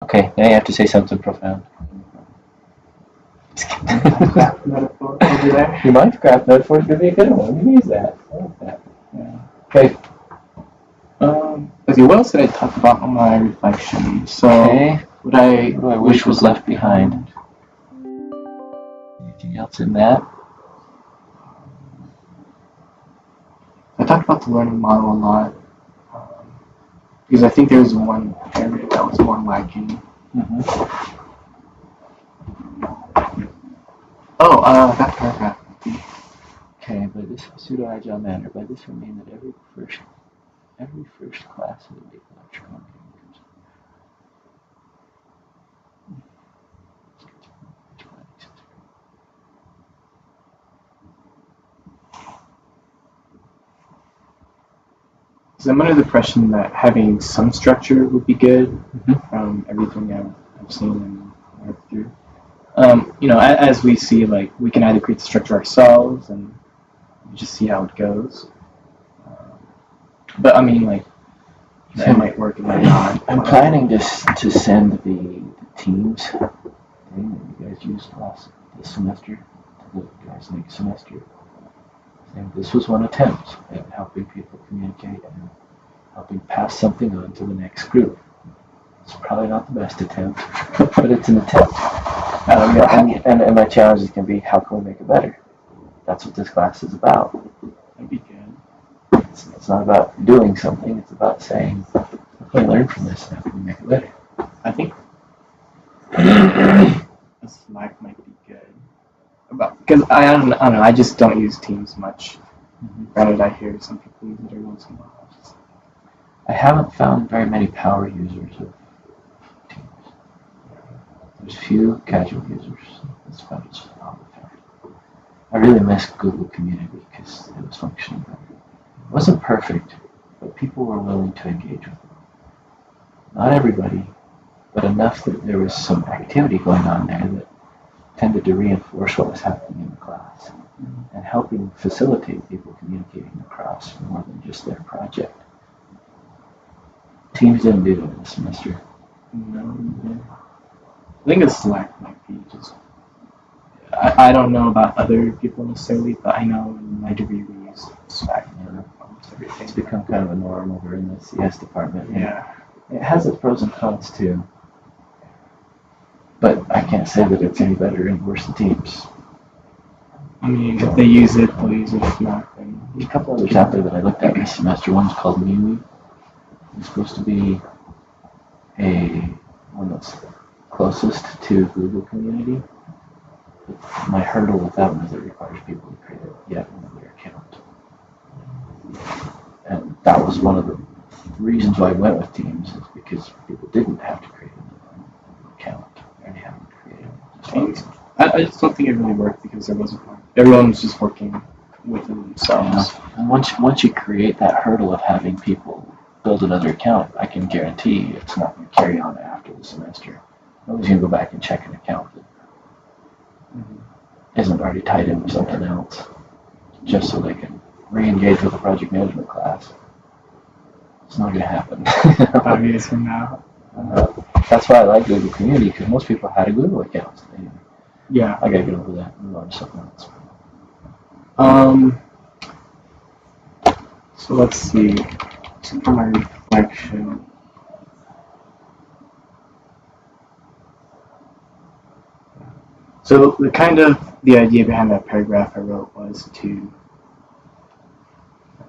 Okay, now you have to say something profound. Craft metaphor over there. You might craft metaphors could be a good one. We can use that. I like that. Yeah. Okay. Let's see, what else did I talk about on my reflection? So, Okay. what I What do I wish was left behind? Anything else in that? I talked about the learning model a lot because I think there was one area that was more lacking. Mm-hmm. That paragraph. Okay, by this pseudo-agile manner, by this we mean that every first class of the big electrical engineering So I'm under the impression that having some structure would be good Mm-hmm. from everything I've seen and worked through. As we see, like, we can either create the structure ourselves and just see how it goes. But I mean, like, that might work, it might not. I'm planning to send the teams thing that you guys used this semester to the guys next semester. And this was one attempt at helping people communicate and helping pass something on to the next group. It's probably not the best attempt, but it's an attempt. And my challenges can be, how can we make it better? That's what this class is about. That'd be good. It's not about doing something, it's about saying, how can we learn from this and how can we make it better? I think a Slack might be good. Because I don't know, I just don't use Teams much. Mm-hmm. Granted, I hear some people use it every once in a while. I haven't found very many power users of Teams. There's few casual users. That's about as all I've found. I really miss Google Community because it was functioning better. It wasn't perfect, but people were willing to engage with it. Not everybody, but enough that there was some activity going on there that tended to reinforce what was happening in the class and helping facilitate people communicating across more than just their project. Teams didn't do that this semester. No. I think a Slack might be just. I don't know about other people necessarily, but I know in my degree we use Slack for almost everything. It's become kind of a norm over in the CS department. Yeah. It has its pros and cons too. But I can't say that it's any better or any worse than Teams. I mean, if they use it, they'll use it. If not, then. There's a couple others out there that I looked at this semester. One's called MeWe. It's supposed to be one that's closest to Google Community. But my hurdle with that one is it requires people to create yet another account. And that was one of the reasons why I went with Teams, is because people didn't have to create an account. They haven't created Teams. I just don't think it really worked because there wasn't one. Everyone was just working within themselves. And once you create that hurdle of having people build another account, I can guarantee it's not going to carry on after the semester. Nobody's going to go back and check an account that isn't already tied in with something else, just so they can re-engage with the project management class. It's not going to happen. 5 years from now. That's why I like Google Community, because most people had a Google account. Yeah. I got to get over that and move on to something else. So let's see. For my reflection. So the idea behind that paragraph I wrote was to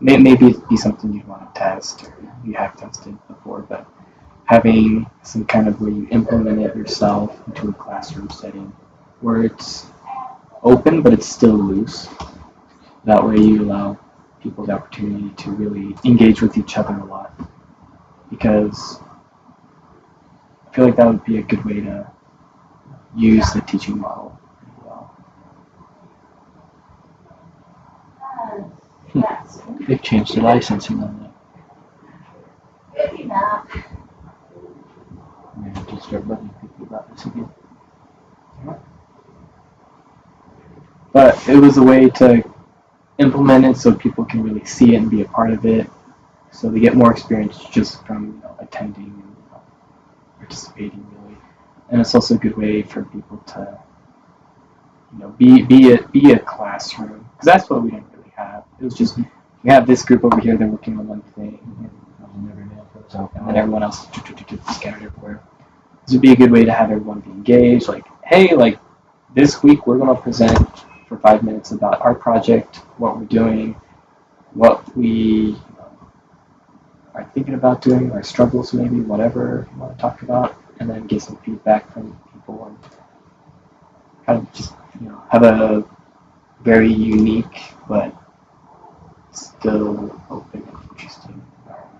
maybe it'd be something you'd want to test or you have tested before, but having some kind of where you implement it yourself into a classroom setting where it's open but it's still loose. That way you allow people the opportunity to really engage with each other a lot, because I feel like that would be a good way to use the teaching model as well. They've changed the licensing on that. We have to start bugging people about this again. But it was a way to implement it so people can really see it and be a part of it, so they get more experience just from attending and participating really, and it's also a good way for people to be a classroom, because that's what we didn't really have. It was just we have this group over here, they're working on one thing, and then everyone else scattered everywhere. This would be a good way to have everyone be engaged. Like, hey, like this week we're going to present for 5 minutes about our project, what we're doing, what we are thinking about doing, our struggles maybe, whatever you want to talk about, and then get some feedback from people and kind of just have a very unique but still open and interesting environment.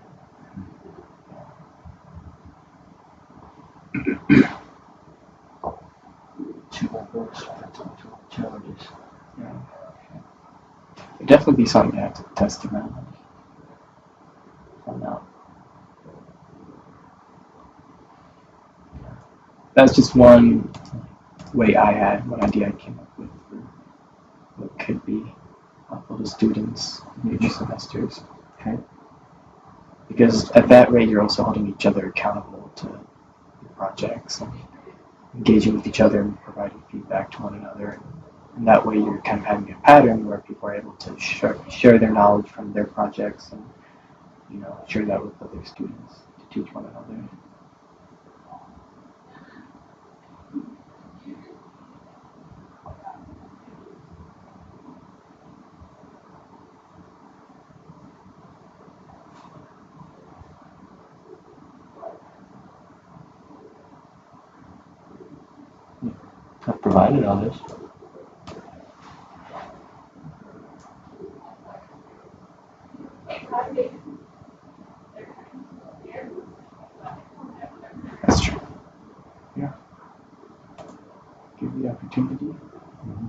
Challenges. Yeah. It'd definitely be something to have to test around. Find out. That's just one way I had, one idea I came up with for what could be helpful to students in future semesters. Okay. Because at that rate, you're also holding each other accountable to your projects and engaging with each other and providing feedback to one another. And that way, you're kind of having a pattern where people are able to share their knowledge from their projects and share that with other students to teach one another. I've provided all this. That's true. Yeah. Give the opportunity. Mm-hmm.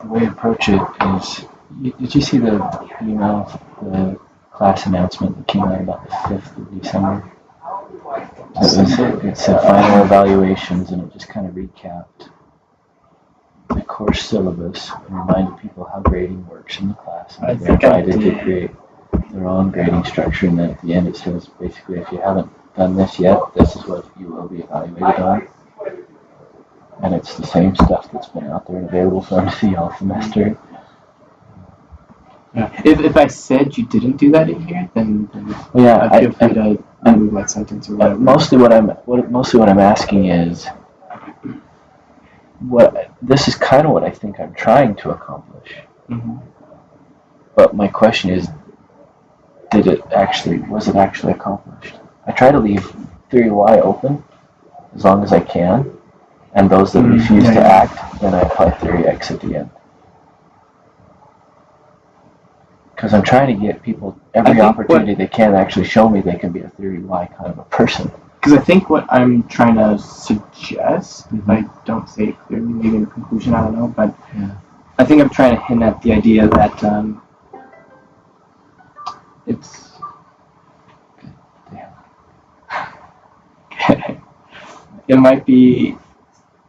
The way I approach it is, did you see the email, the class announcement that came out about the 5th of December? It said final evaluations, and it just kind of recapped the course syllabus and reminded people how grading works in the class. And they're invited to create their own grading structure, and then at the end it says basically, if you haven't done this yet, this is what you will be evaluated on. And it's the same stuff that's been out there and available for them to see all semester. Yeah. If I said you didn't do that in here, then yeah, I feel free to remove that sentence or whatever. Mostly what I'm asking is, this is kind of what I think I'm trying to accomplish. Mm-hmm. But my question is, was it actually accomplished? I try to leave Theory Y open as long as I can, and those that refuse to act, then I apply Theory X at the end. Because I'm trying to get people every opportunity they can actually show me they can be a Theory Y kind of a person. Because I think what I'm trying to suggest, if I don't say it clearly, maybe in the conclusion, I don't know, but I think I'm trying to hint at the idea that it's it might be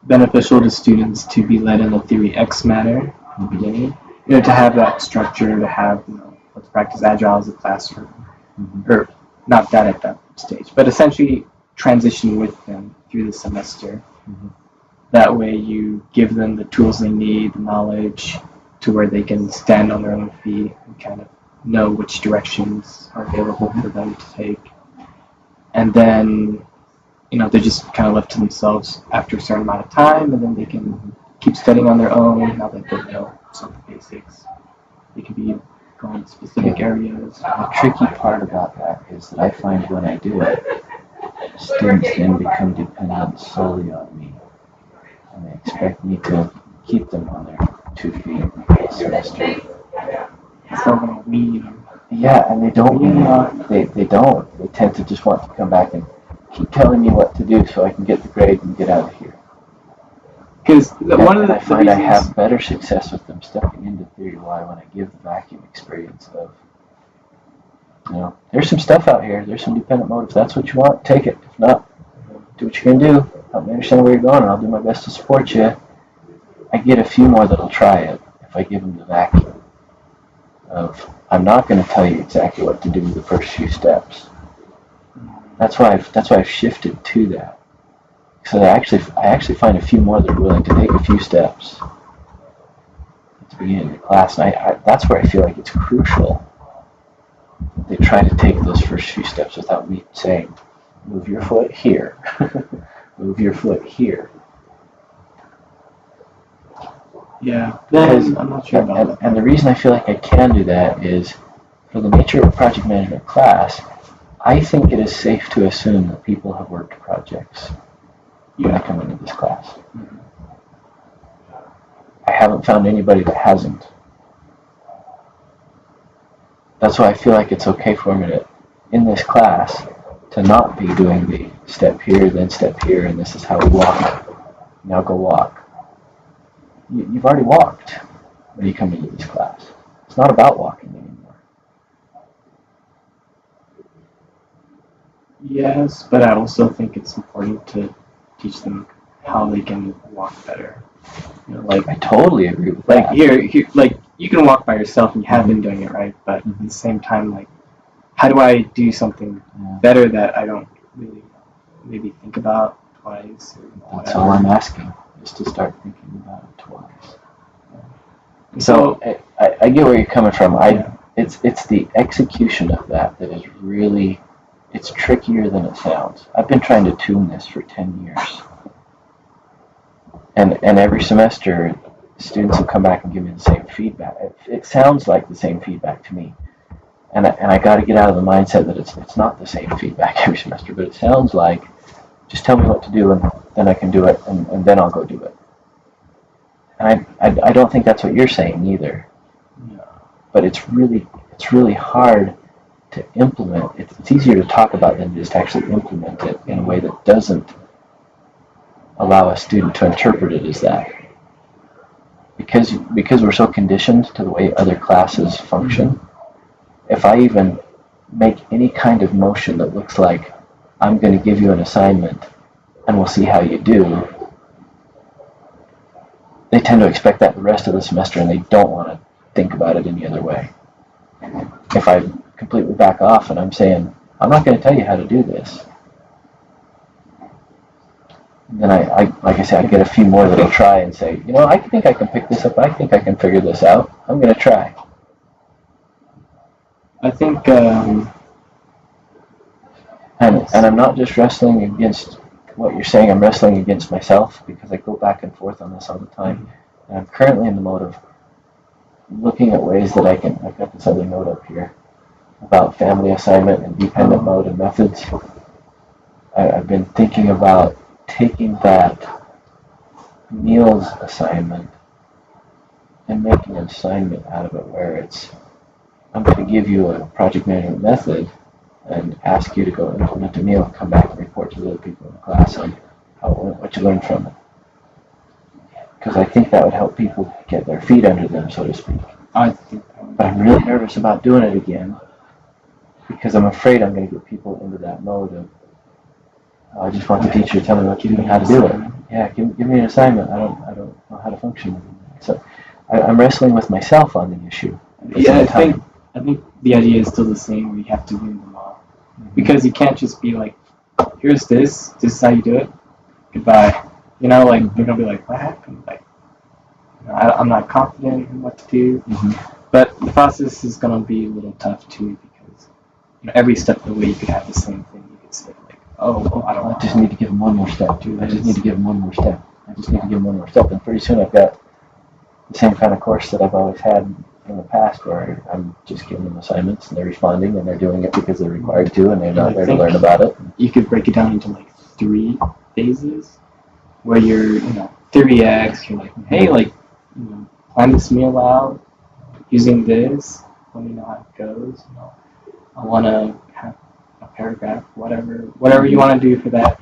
beneficial to students to be led in a Theory X manner in the beginning, to have that structure, to have, let's practice Agile as a classroom, or not that at that stage, but essentially transition with them through the semester. That way you give them the tools they need, the knowledge, to where they can stand on their own feet and kind of know which directions are available for them to take. And then they're just kind of left to themselves after a certain amount of time, and then they can keep studying on their own now that they know some of the basics. They can be going to specific areas. The tricky part about that is that I find when I do it, students then become dependent solely on me. And they expect me to keep them on their 2 feet a semester. So mean. Yeah, and they don't they don't. They tend to just want to come back and keep telling me what to do so I can get the grade and get out of here. Because I find I have better success with them stepping into Theory Y when I give the vacuum experience of, there's some stuff out here. There's some dependent mode. If that's what you want, take it. If not, do what you're going to do. help me understand where you're going, and I'll do my best to support you. I get a few more that'll try it if I give them the vacuum of, I'm not going to tell you exactly what to do the first few steps. That's why I've shifted to that. So I actually find a few more that are willing to take a few steps at the beginning of the class, and that's where I feel like it's crucial. They try to take those first few steps without me saying, move your foot here, move your foot here. Yeah, Because, I'm not sure about that. And the reason I feel like I can do that is, for the nature of a project management class, I think it is safe to assume that people have worked projects when they come into this class. Mm-hmm. I haven't found anybody that hasn't. That's why I feel like it's okay for me to, in this class, to not be doing the step here, then step here, and this is how we walk. Now go walk. You've already walked when you come into this class. It's not about walking anymore. Yes, but I also think it's important to teach them how they can walk better. You know, like I totally agree with like that. here, like you can walk by yourself and you have been doing it right, but at the same time, like, how do I do something better that I don't really maybe think about twice or whatever? That's all I'm asking, is to start thinking about it twice. So I get where you're coming from. It's the execution of that is really, it's trickier than it sounds. I've been trying to tune this for 10 years. And every semester, students will come back and give me the same feedback. It sounds like the same feedback to me. And I got to get out of the mindset that it's not the same feedback every semester, but it sounds like, just tell me what to do and then I can do it, and then I'll go do it. And I don't think that's what you're saying either. But it's really hard to implement. It's easier to talk about than just actually implement it in a way that doesn't allow a student to interpret it as that. Because we're so conditioned to the way other classes function, if I even make any kind of motion that looks like I'm going to give you an assignment and we'll see how you do, they tend to expect that the rest of the semester and they don't want to think about it any other way. If I completely back off and I'm saying, I'm not going to tell you how to do this, then like I said, I get a few more that'll try and say, I think I can pick this up, I think I can figure this out, I'm going to try. I think and I'm not just wrestling against what you're saying, I'm wrestling against myself, because I go back and forth on this all the time. And I'm currently in the mode of looking at ways that I've got this other note up here about family assignment and dependent mode and methods. I've been thinking about taking that meals assignment and making an assignment out of it where it's, I'm going to give you a project management method and ask you to go implement a meal and come back and report to the other people in the class on what you learned from it. Because I think that would help people get their feet under them, so to speak. But I'm really nervous about doing it again because I'm afraid I'm going to get people into that mode of, I just want the teacher to tell me what to do and how to do it. Yeah, give me an assignment. I don't know how to function. So I'm wrestling with myself on the issue. Yeah, I think the idea is still the same, where you have to learn them all. Because you can't just be like, here's this is how you do it, goodbye. They're going to be like, what happened? Like, I'm not confident in what to do. But the process is going to be a little tough too, because every step of the way you could have the same thing. You could say like, I just need to give them one more step. I just need to give them one more step. I just need to give them one more step. And pretty soon I've got the same kind of course that I've always had in the past, where I'm just giving them assignments and they're responding and they're doing it because they're required to and they're not there to learn about it. You could break it down into like 3 phases, where you're, theory X, you're like, hey, plan this meal out using this, let me know how it goes. I want to have a paragraph, whatever you want to do for that.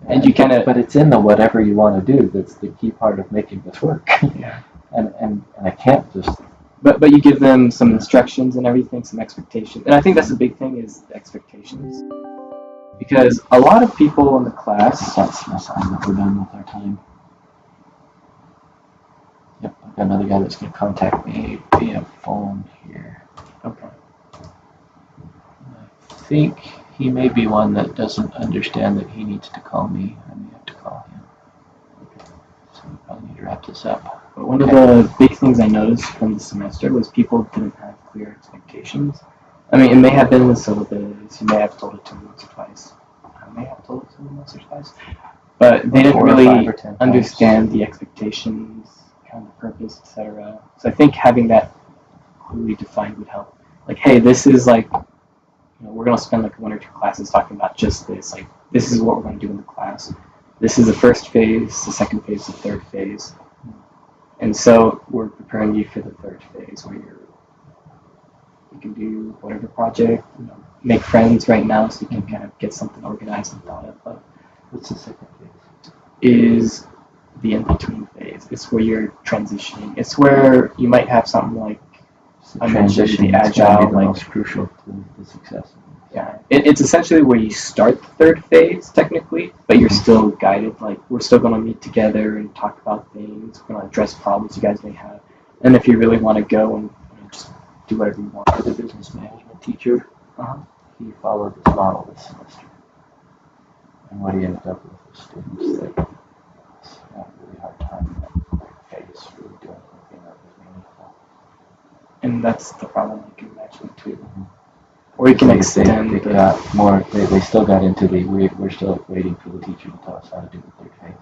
And you kind of. But it's in the whatever you want to do that's the key part of making this work. Yeah. And I can't just. But you give them some instructions and everything, some expectations. And I think that's the big thing, is the expectations. Because a lot of people in the class, That's a sign that we're done with our time. Yep, I've got another guy that's going to contact me via phone here. okay, I think he may be one that doesn't understand that he needs to call me. I may have to call him. So we probably need to wrap this up. but one of the big things I noticed from the semester was people didn't have clear expectations. I mean, it may have been in the syllabus, you may have told it to them once or twice. I may have told it to them once or twice. But they didn't 4 or really 5 or 10 times. understand the expectations, kind of purpose, etc. So I think having that clearly defined would help. Like, hey, this is like, we're gonna spend like 1 or 2 classes talking about just this. Like, this is what we're gonna do in the class. This is the first phase, the second phase, the third phase. And so we're preparing you for the third phase where you can do whatever project, make friends right now so you can kind of get something organized and thought of. But What's the second phase? is the in-between phase. It's where you're transitioning. It's where you might have something like The I mentioned transition the is going to agile, be the like- most crucial to the success. Yeah, it's essentially where you start the third phase, technically, but you're still guided. Like, we're still going to meet together and talk about things. We're going to address problems you guys may have. And if you really want to go and just do whatever you want. The business management teacher, Uh-huh. he followed this model this semester. And what he ended up with was students that had a really hard time in that phase really doing anything that was meaningful. And that's the problem I can imagine, too. Or you can extend They got more, they still got into the, we're still waiting for the teacher to tell us how to do the third phase.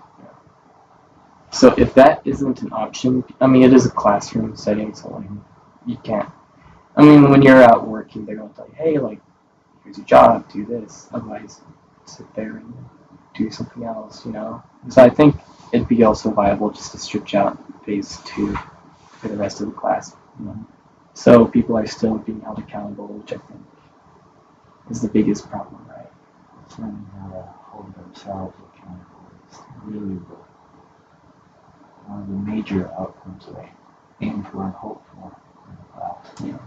So if that isn't an option, I mean, it is a classroom setting, so like, you can't. I mean, when you're out working, they're going to tell you, hey, like, here's your job, do this. Otherwise, sit there and do something else, So I think it'd be also viable just to stretch out phase 2 for the rest of the class. So people are still being held accountable, which I think is the biggest problem, right? It's learning how to hold themselves accountable. It's really one of the major outcomes that I aim for and hope for in the class.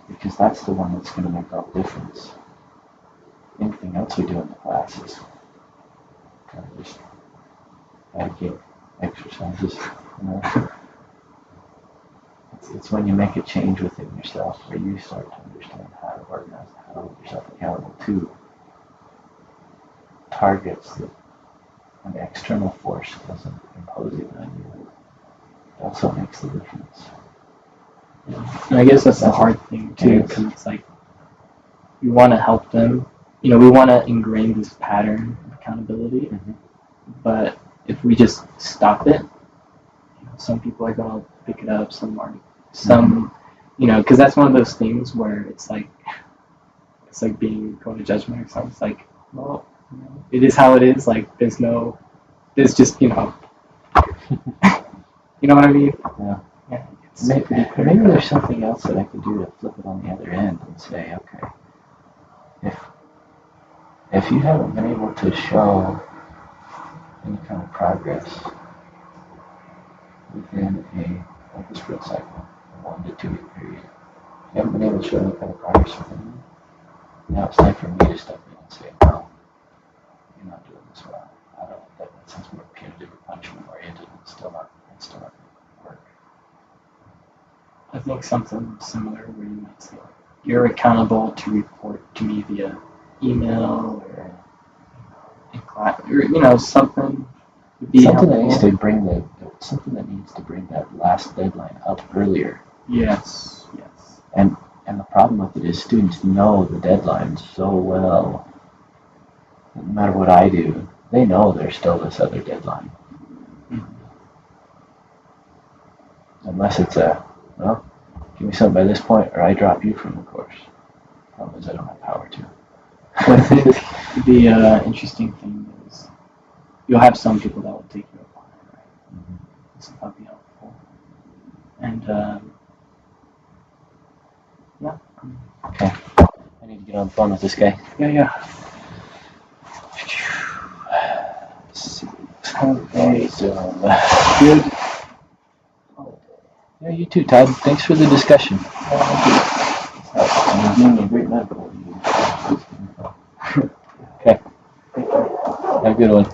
Because that's the one that's going to make all the difference. Anything else we do in the class is kind of just etiquette exercises. It's when you make a change within yourself where you start to understand how to organize, how to hold yourself accountable to targets that an external force doesn't impose it on you. That's what makes the difference. And I guess that's the hard thing too, because it's like we want to help them. We want to ingrain this pattern of accountability, but if we just stop it, some people are gonna pick it up, some aren't. Some, because that's one of those things where it's like being going to judgment or something. It's like, well, it is how it is. Like, there's just, you know what I mean? Yeah. Yeah. Maybe there's something else that I could do to flip it on the other end and say, okay, if you haven't been able to show any kind of progress within a sprint cycle, a 1 to 2 week period, if you haven't been able to show any kind of progress within that, now it's time for me to step in and say, no, you're not doing this well. I don't think that sounds more punitive or punishment oriented and still not going to work. I think something similar where you might say, you're accountable to report to me via email or in class, or something. Something that needs to bring that last deadline up earlier. Yes. And the problem with it is students know the deadlines so well. No matter what I do, they know there's still this other deadline. Unless it's give me something by this point or I drop you from the course. The problem is I don't have power to. Well, I think the interesting thing is you'll have some people that will take you up on it, right? So that'll be helpful. And yeah. Okay. I need to get on the phone with this guy. Yeah. Let's see. Okay. So, Good. Yeah, you too, Todd. Thanks for the discussion. You're doing a great medical. Okay. Have a good one.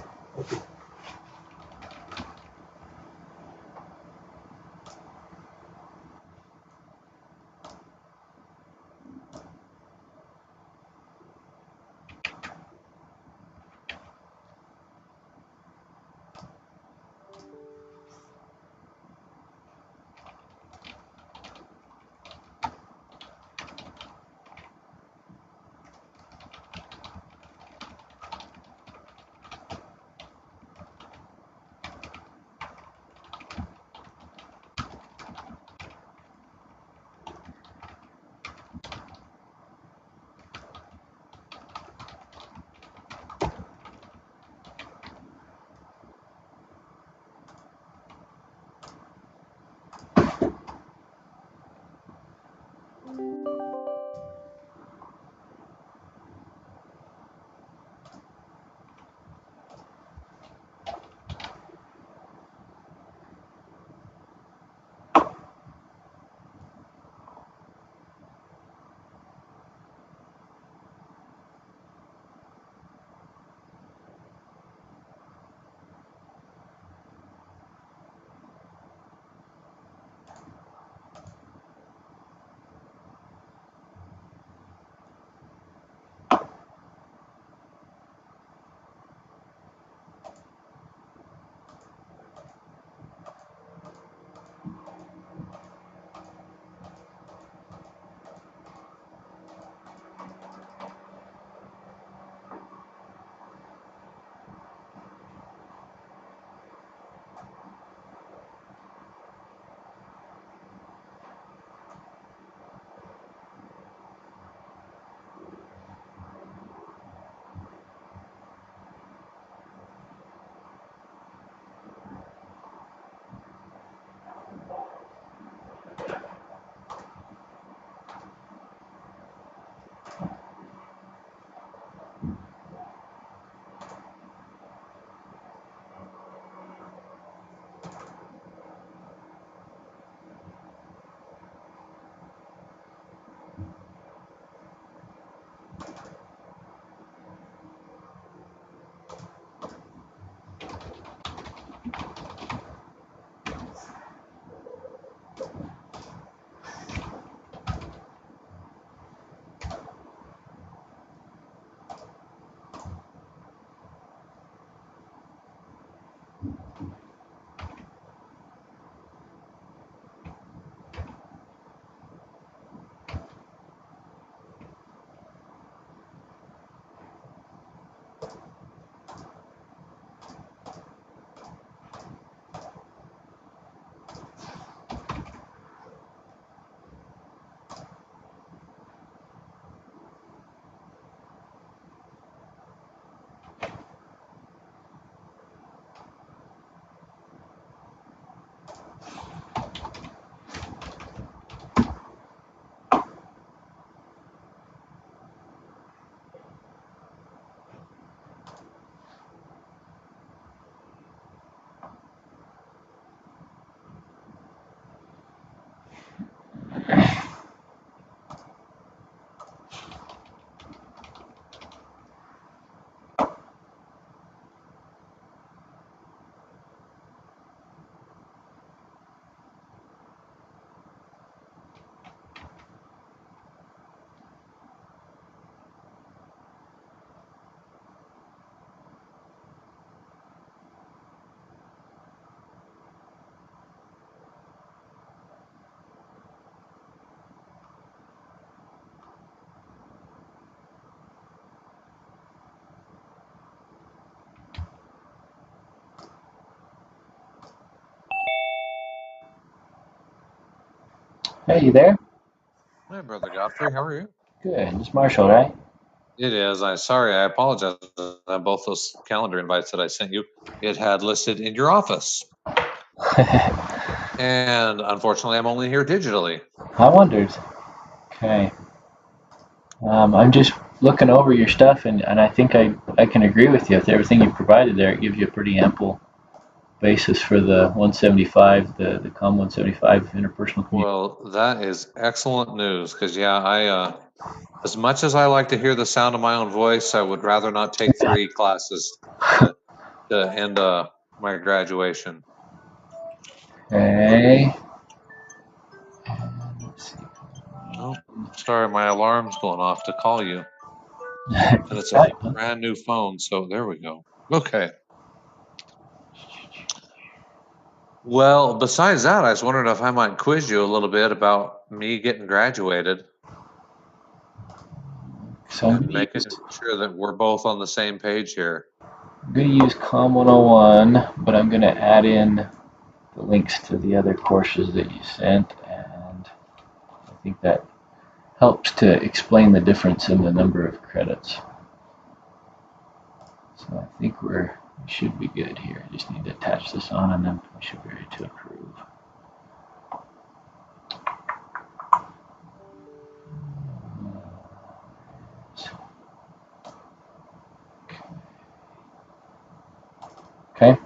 Hey, you there? Hi, Brother Godfrey. How are you? Good. It's Marshall, right? It is. I apologize. Both those calendar invites that I sent you, it had listed in your office. And unfortunately, I'm only here digitally. I wondered. Okay. I'm just looking over your stuff, and I think I can agree with you. With everything you provided there, it gives you a pretty ample basis for the 175, the COM 175 interpersonal communication. Well, that is excellent news because, yeah, as much as I like to hear the sound of my own voice, I would rather not take 3 classes to end my graduation. Okay. Let's see. Oh, sorry, my alarm's going off to call you. And it's a brand new phone, so there we go. Okay. Well, besides that, I was wondering if I might quiz you a little bit about me getting graduated So I'm and making sure that we're both on the same page here. going to use COM 101, but I'm going to add in the links to the other courses that you sent, and I think that helps to explain the difference in the number of credits. So I think we should be good here. I just need to attach this on, and then we should be ready to approve. Okay.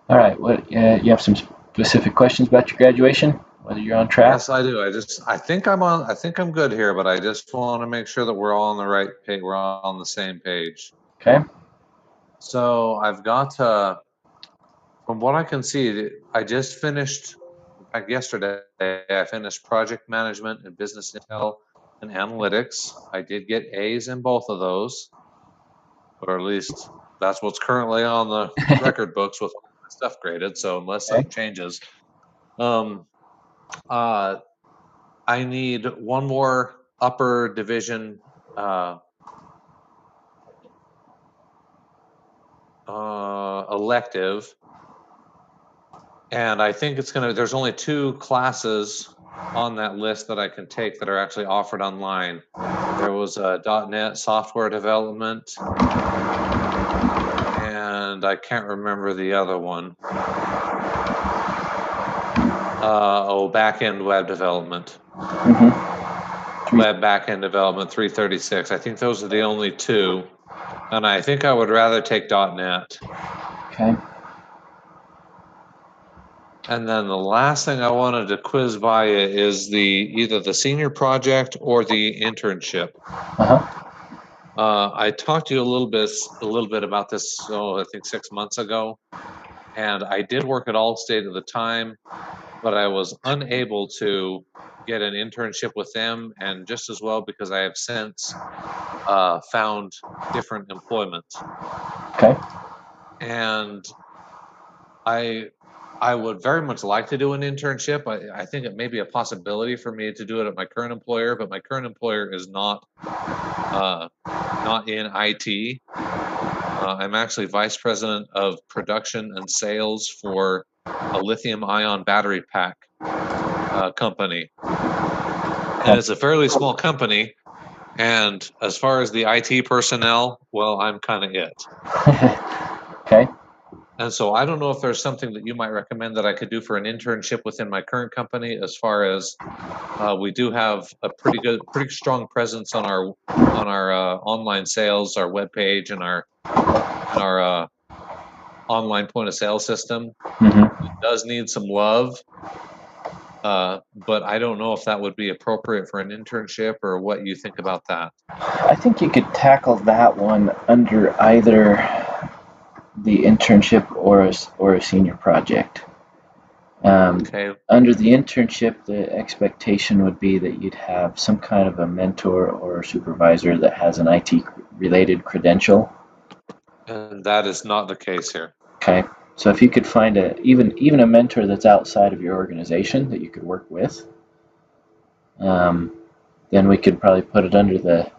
All right. What you have some specific questions about your graduation? Whether you're on track? Yes, I do. I think I'm good here, but I just want to make sure that we're all on the right page. We're all on the same page. Okay. So I've got, from what I can see, I just finished, in fact, yesterday, I finished project management and business intel and analytics. I did get A's in both of those, or at least that's what's currently on the record books with all my stuff graded. So unless Okay. that changes, I need one more upper division elective, and I think there's only 2 classes on that list that I can take that are actually offered online. There was a .NET software development, and I can't remember the other one. Back-end web development. Web back-end development 336. I think those are the only 2, and I think I would rather take .NET. Okay. And then the last thing I wanted to quiz by you is either the senior project or the internship. I talked to you a little bit about this, I think 6 months ago, and I did work at Allstate at the time, but I was unable to get an internship with them, and just as well because I have since found different employment. Okay. And I would very much like to do an internship. I think it may be a possibility for me to do it at my current employer, but my current employer is not in IT. I'm actually vice president of production and sales for a lithium-ion battery pack company, and it's a fairly small company. And as far as the IT personnel, well, I'm kind of it. Okay. And so I don't know if there's something that you might recommend that I could do for an internship within my current company, as far as we do have a pretty strong presence on our online sales, our webpage, and our online point of sale system. It does need some love, but I don't know if that would be appropriate for an internship, or what you think about that. I think you could tackle that one under either the internship or a senior project. Okay. Under the internship, the expectation would be that you'd have some kind of a mentor or supervisor that has an IT-related credential. And that is not the case here. Okay. So if you could find even a mentor that's outside of your organization that you could work with, then we could probably put it under the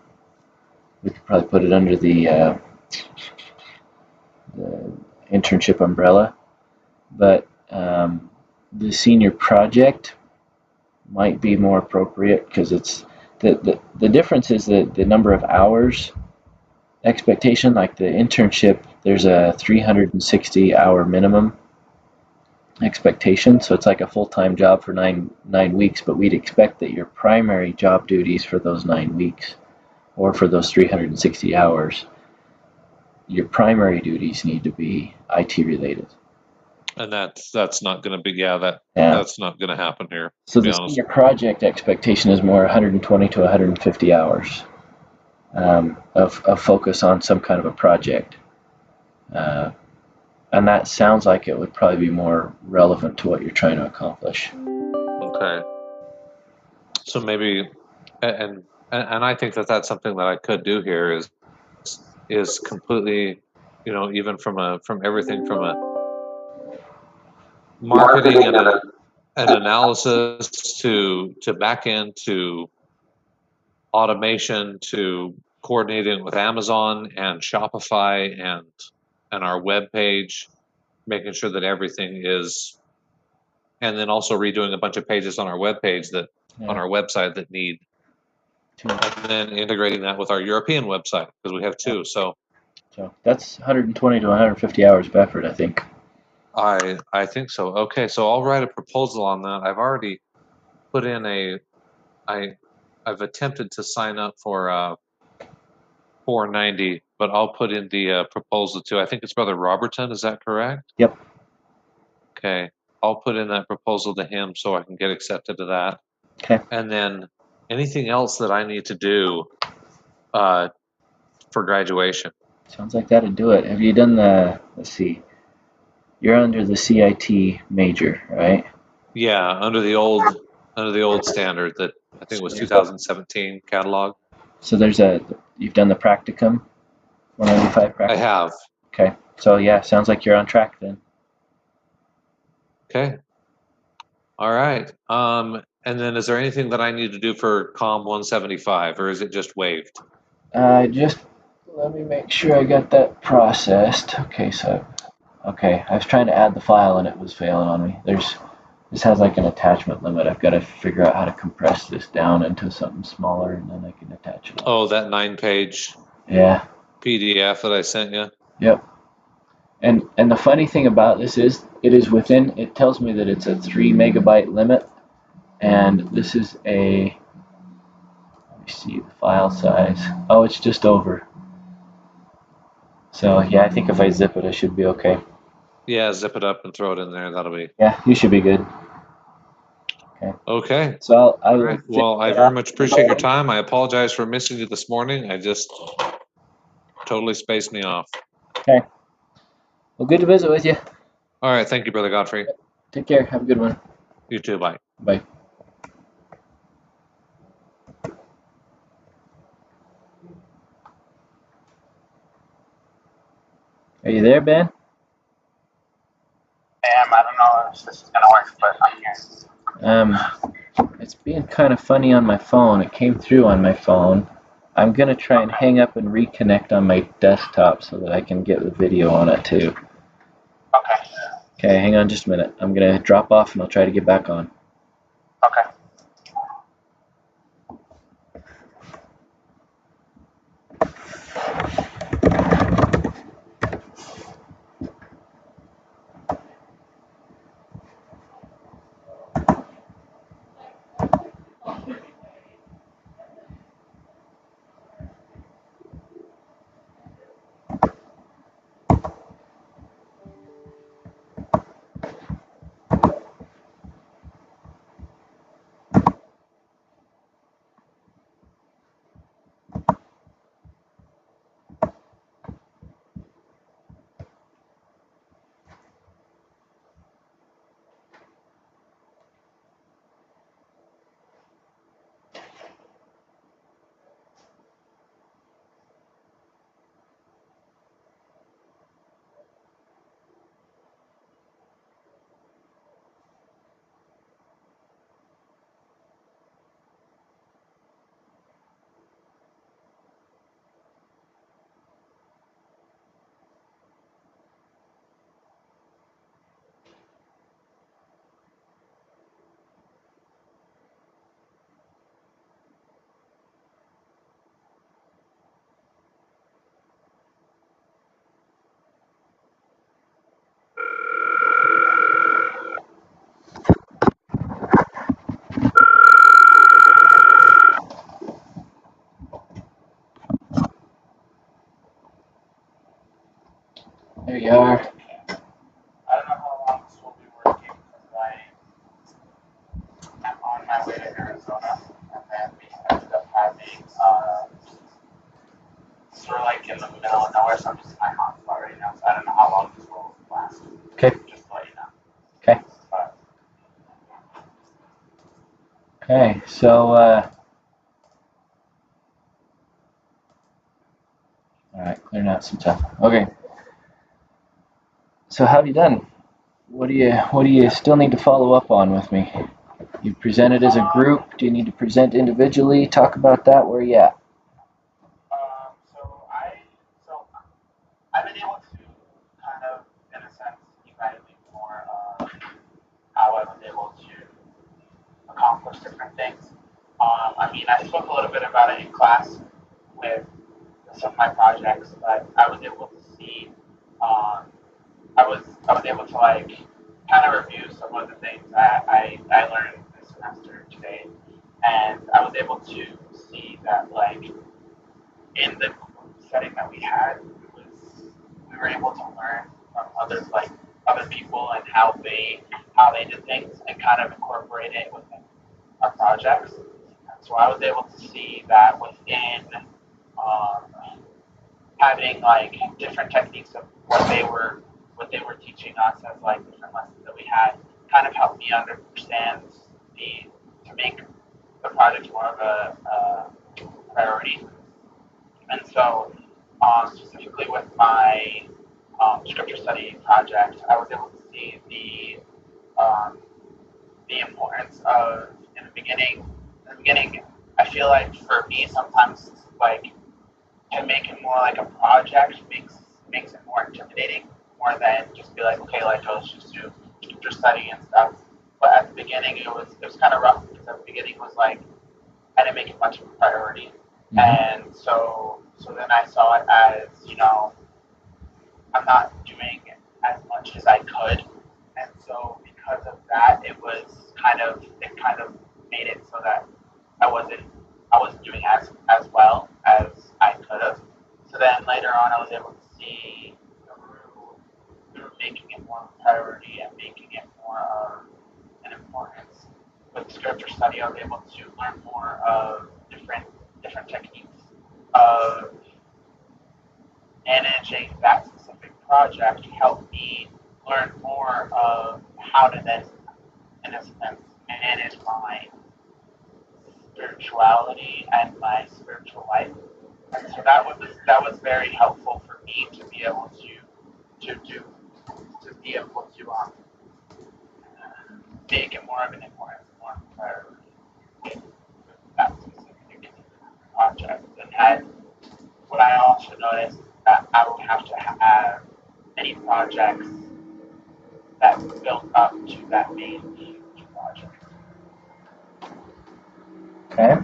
internship umbrella. But the senior project might be more appropriate, because it's the difference is the number of hours expectation. Like the internship, there's a 360-hour minimum expectation, so it's like a full-time job for nine weeks, but we'd expect that your primary job duties for those 9 weeks, or for those 360 hours, your primary duties need to be IT related. And that's not going to be, Yeah. that's not going to happen here, So to be the honest. senior project expectation is more 120 to 150 hours of focus on some kind of a project. And that sounds like it would probably be more relevant to what you're trying to accomplish. Okay. So maybe, and I think that that's something that I could do here is completely, even from everything from a marketing and an analysis to back end to automation to coordinating with Amazon and Shopify and our web page, making sure that everything is, and then also redoing a bunch of pages on our web page on Yeah. our website that need, and then integrating that with our European website because we have two. So that's 120 to 150 hours of effort, I think. I think so. Okay, so I'll write a proposal on that. I've already put in I've attempted to sign up for 490, but I'll put in the proposal too. I think it's Brother Robertson. Is that correct? Yep. Okay, I'll put in that proposal to him so I can get accepted to that. Okay. And then anything else that I need to do for graduation? Sounds like that'd do it. Have you done let's see, you're under the CIT major, right? Yeah, under the old standard that I think was 2017 catalog. So you've done the practicum, 195 practicum? I have. Okay, so yeah, sounds like you're on track then. Okay. All right. And then is there anything that I need to do for COM 175 or is it just waived? Just let me make sure I got that processed. Okay, I was trying to add the file and it was failing on me. This has like an attachment limit. I've got to figure out how to compress this down into something smaller and then I can attach it. Oh, that 9-page PDF that I sent you? Yep. And the funny thing about this is it tells me that it's a 3 megabyte limit, and this is let me see the file size. Oh, it's just over. So yeah, I think if I zip it, I should be okay. Yeah, zip it up and throw it in there. That'll be. Yeah, you should be good. Okay. So All right. Well, I very much appreciate your time. I apologize for missing you this morning. I just totally spaced me off. Okay. Well, good to visit with you. All right. Thank you, Brother Godfrey. Take care. Have a good one. You too. Bye. Bye. Are you there, Ben? I don't know if this is gonna work, but I'm here. It's being kind of funny on my phone. It came through on my phone. I'm gonna try and hang up and reconnect on my desktop so that I can get the video on it too. Okay. Okay, hang on just a minute. I'm gonna drop off and I'll try to get back on. Okay. way to Arizona, and then we ended up having, so we're like in the middle of nowhere, so I'm just in my hotspot right now, so I don't know how long this will last. Okay. Just to let you know. Okay. But Okay, so, all right, clearing out some stuff. Okay. So how have you done? What do you still need to follow up on with me? You presented as a group. Do you need to present individually? Talk about that. Where you at? so I've been able to kind of, in a sense, evaluate more of how I was able to accomplish different things. I mean, I spoke a little bit about it in class with some of my projects, but I was able to see, um, I was able to like kind of review some of the things that I learned this semester today, and I was able to see that like in the setting that we had, we were able to learn from other people and how they did things and kind of incorporate it within our projects. And so I was able to see that within having like different techniques of what they were teaching us as like different lessons that we had kind of helped me understand to make the project more of a priority. And so specifically with my scripture study project, I was able to see the importance of in the beginning, I feel like for me sometimes like to make it more like a project makes it more intimidating, more than just be like, okay, like let's just do scripture study and stuff. But at the beginning, it was kind of rough because at the beginning it was like I didn't make it much of a priority, and so then I saw it as I'm not doing as much as I could, and so because of that, it kind of made it so that I wasn't doing as well as I could have. So then later on, I was able to see through making it more of a priority and making it more of an importance. With scripture study, I was able to learn more of different techniques of managing that specific project helped me learn more of how to then, in a sense, manage my spirituality and my spiritual life. And so that was very helpful for me to be able to do to be able to make it more of an importance, more of a priority with that specific project. And then what I also noticed that I would have to have any projects that built up to that main huge project. Okay.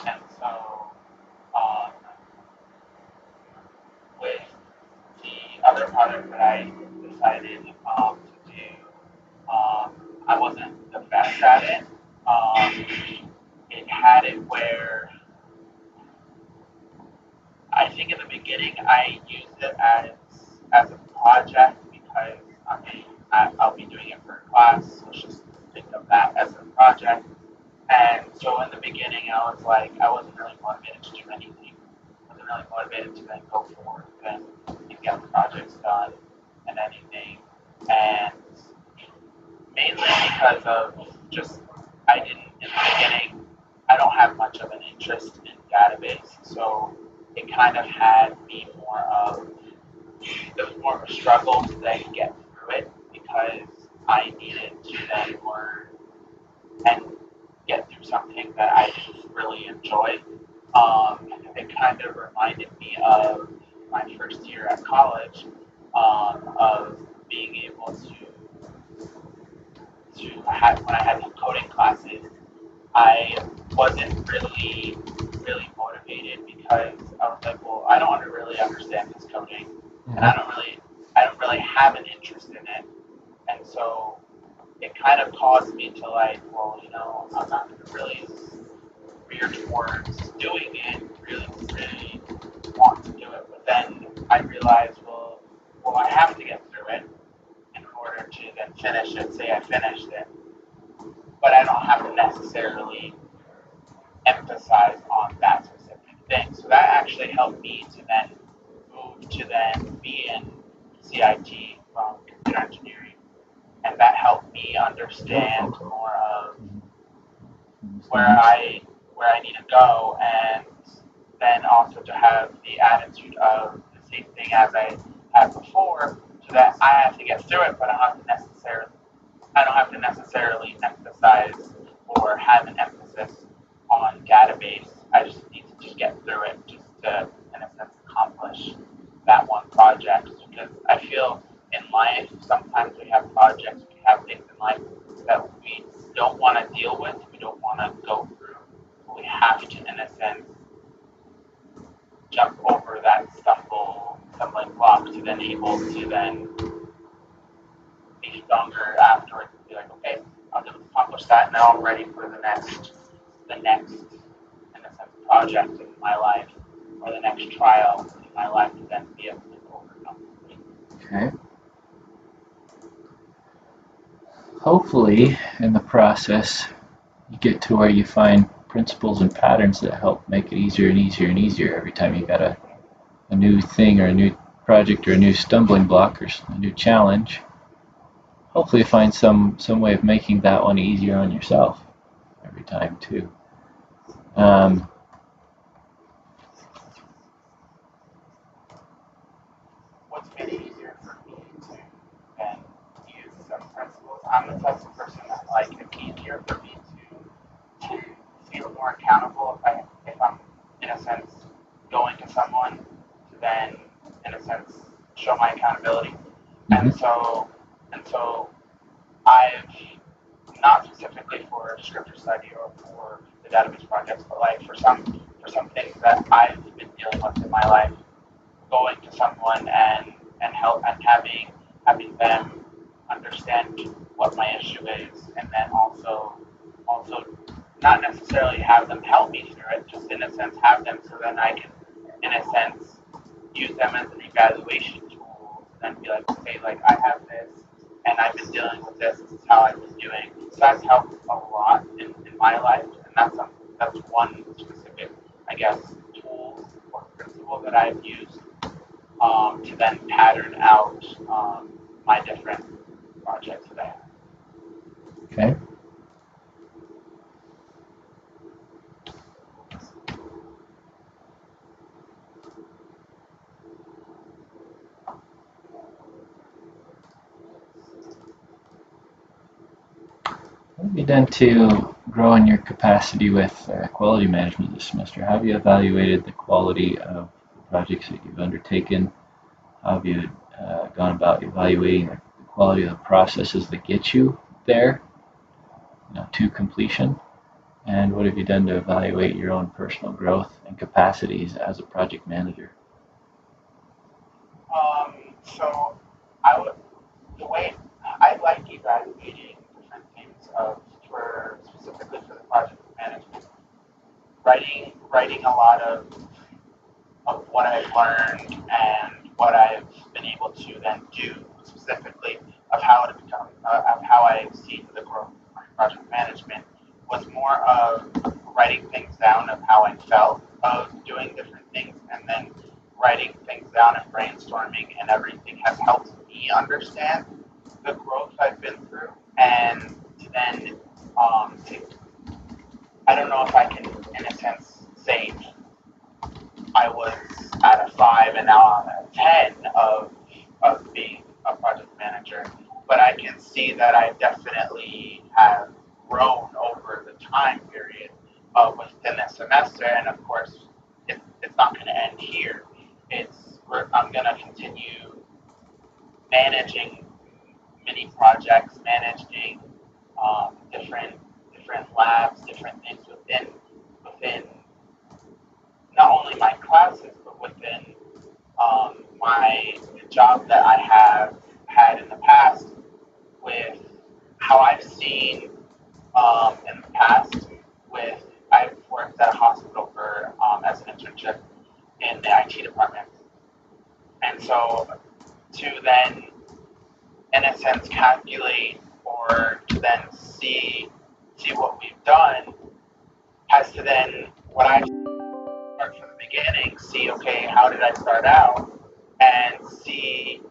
And so, um, with the other project that I decided to do, I wasn't the best at it. It had it where I think in the beginning I used it as a project because I'll be doing it for a class. So let's just think of that as a project. And so in the beginning, I wasn't really motivated to do anything. I wasn't really motivated to then go forward and get the projects done and anything. And mainly because of just I didn't in the beginning. I don't have much of an interest in database, so it kind of had me more of it was more of a struggle to then get through it because I needed to then learn and get through something that I didn't really enjoy. It kind of reminded me of my first year at college, of being able to have when I had coding classes. I wasn't really motivated because I was like, well, I don't really understand this coding, and I don't really have an interest in it, and so it kind of caused me to like, well, I'm not going to really veer towards doing it, really want to do it. But then I realized, well, I have to get through it in order to then finish it, say I finished it, but I don't have to necessarily emphasize on that specific thing. So that actually helped me to then move to then be in CIT from computer engineering, and that helped me understand more of where I need to go, and then also to have the attitude of the same thing as I had before, so that I have to get through it, but I don't have to necessarily emphasize or have an emphasis on database. I just need to just get through it, just to, in a sense, accomplish that one project. Because I feel in life, sometimes we have projects, we have things in life that we don't want to deal with, we don't want to go through. We have to, in a sense, jump over that stumbling block to then able to then be stronger afterwards and be like, okay, I'll just accomplish that. Now I'm ready for the next, in a sense, project in my life, or the next trial in my life to then be able to overcome. Okay. Hopefully, in the process, you get to where you find principles and patterns that help make it easier and easier and easier every time you got a new thing or a new project or a new stumbling block or a new challenge. Hopefully, you find some way of making that one easier on yourself every time too. What's been easier for me to then use some principles? I'm the type of person that like it's easier for me to feel more accountable if I'm in a sense going to someone to then in a sense show my accountability. And so I've not specifically for scripture study or for the database projects, but like for some things that I've been dealing with in my life, going to someone and help and having them understand what my issue is, and then also not necessarily have them help me through it, just in a sense have them so then I can in a sense use them as an evaluation tool and then be like, okay, like I have this and I've been dealing with this is how I've been doing. So that's helped a lot in my life, and that's one specific, I guess, tool or principle that I've used to then pattern out my different projects that I have. Okay. What have you done to grow in your capacity with quality management this semester? How have you evaluated the quality of the projects that you've undertaken? How have you gone about evaluating the quality of the processes that get you there, to completion? And what have you done to evaluate your own personal growth and capacities as a project manager? So I would the way I like evaluating different things for specifically for the project management, writing a lot of what I've learned and what I've been able to then do specifically of how to become of how I see the growth of my project management was more of writing things down of how I felt of doing different things, and then writing things down and brainstorming and everything has helped me understand the growth I've been through, and to then I don't know if I can in a sense say I was at a 5 and now I'm at a 10 of being a project manager, but I can see that I definitely have grown over the time period within a semester, and of course, it's not going to end here. I'm going to continue managing mini projects, managing different labs, different things within not only my classes, but within my job that I have had in the past, with how I've seen in the past with I've worked at a hospital for as an internship in the IT department, and so to then in a sense, calculate or to then see what we've done has to then what I start from the beginning, see okay, how did I start out, and see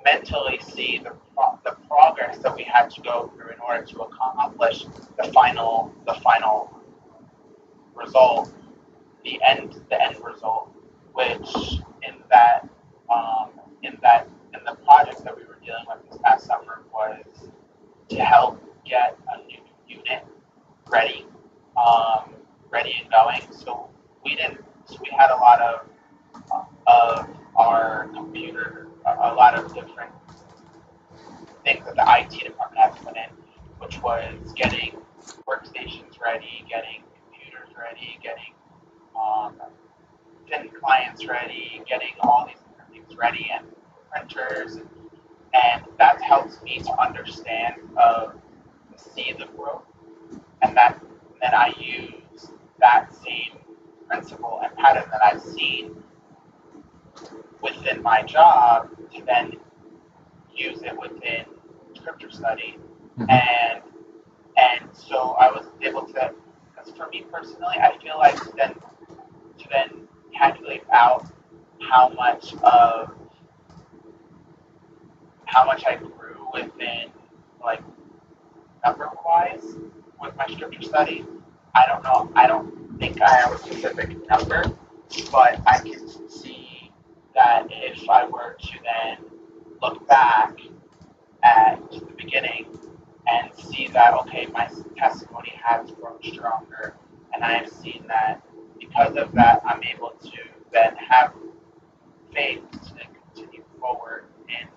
mentally see the progress that we had to go through in order to accomplish the final result, the end result, which in the project that we were dealing with this past summer was to help get a new unit ready, ready and going. So we had a lot of our computer, a lot of different things that the IT department had to put in, which was getting workstations ready, getting computers ready, getting thin clients ready, getting all these different things ready, and printers, and that helps me to understand, see the growth, and then I use that same principle and pattern that I've seen within my job to then use it within scripture study, Mhm. and so I was able to, because for me personally, I feel like to then calculate out how much of how much I grew within, like, number wise with my scripture study. I don't know. I don't think I have a specific number, but I can see that if I were to then look back at the beginning and see that, okay, my testimony has grown stronger, and I have seen that because of that, I'm able to then have faith to continue forward in